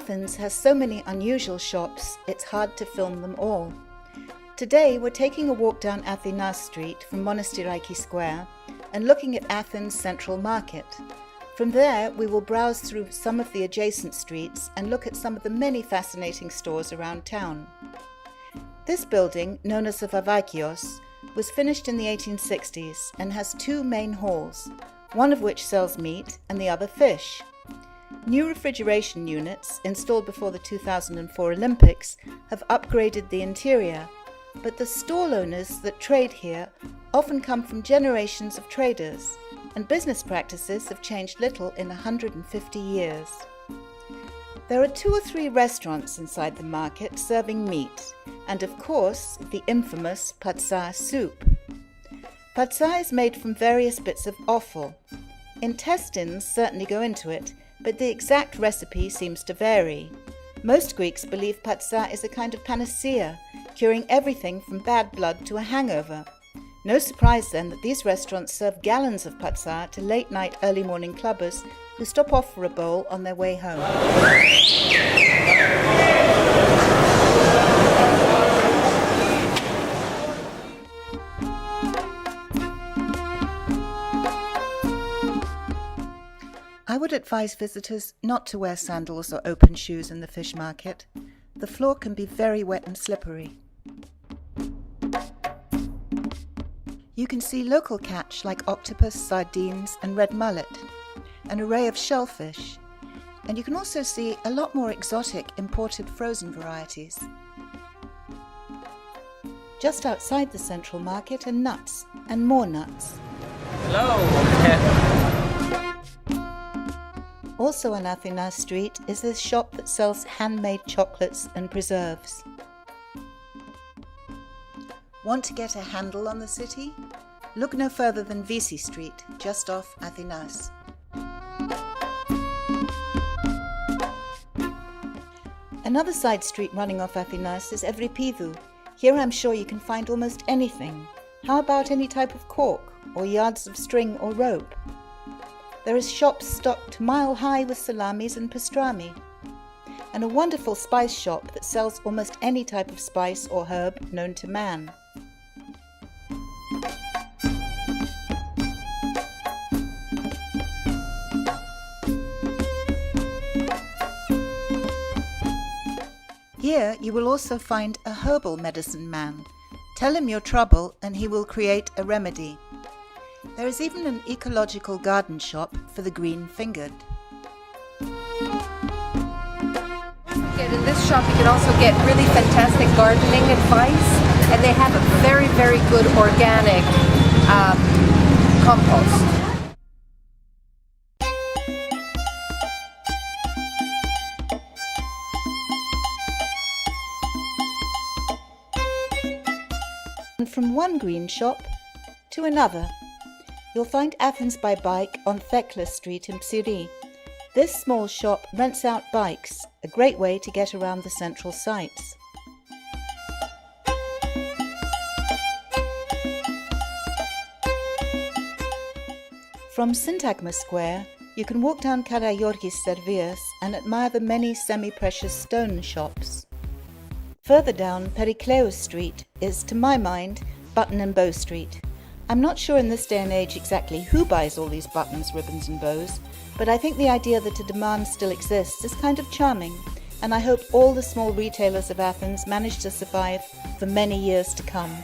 Athens has so many unusual shops, it's hard to film them all. Today we're taking a walk down Athens Street from Monastiraki Square and looking at Athens Central Market. From there we will browse through some of the adjacent streets and look at some of the many fascinating stores around town. This building, known as the Vavakios, was finished in the 1860s and has two main halls, one of which sells meat and the other fish. New refrigeration units, installed before the 2004 Olympics, have upgraded the interior, but the stall owners that trade here often come from generations of traders, and business practices have changed little in 150 years. There are 2 or 3 restaurants inside the market serving meat, and of course the infamous Pazza soup. Pazza is made from various bits of offal. Intestines certainly go into it, but the exact recipe seems to vary. Most Greeks believe Pazza is a kind of panacea, curing everything from bad blood to a hangover. No surprise then that these restaurants serve gallons of Pazza to late-night, early-morning clubbers who stop off for a bowl on their way home. I would advise visitors not to wear sandals or open shoes in the fish market. The floor can be very wet and slippery. You can see local catch like octopus, sardines and red mullet, an array of shellfish, and you can also see a lot more exotic imported frozen varieties. Just outside the central market are nuts and more nuts. Hello! Also on Athens Street is this shop that sells handmade chocolates and preserves. Want to get a handle on the city? Look no further than Visi Street, just off Athens. Another side street running off Athens is Evripidou. Here I'm sure you can find almost anything. How about any type of cork, or yards of string or rope? There is shops stocked mile high with salamis and pastrami, and a wonderful spice shop that sells almost any type of spice or herb known to man. Here you will also find a herbal medicine man. Tell him your trouble and he will create a remedy. There is even an ecological garden shop for the green-fingered. In this shop you can also get really fantastic gardening advice, and they have a very, very good organic compost. And from one green shop to another, you'll find Athens By Bike on Thekla Street in Psyri. This small shop rents out bikes, a great way to get around the central sites. From Syntagma Square, you can walk down Karagiorgis Servias and admire the many semi-precious stone shops. Further down Perikleous Street is, to my mind, Button and Bow Street. I'm not sure in this day and age exactly who buys all these buttons, ribbons and bows, but I think the idea that a demand still exists is kind of charming, and I hope all the small retailers of Athens manage to survive for many years to come.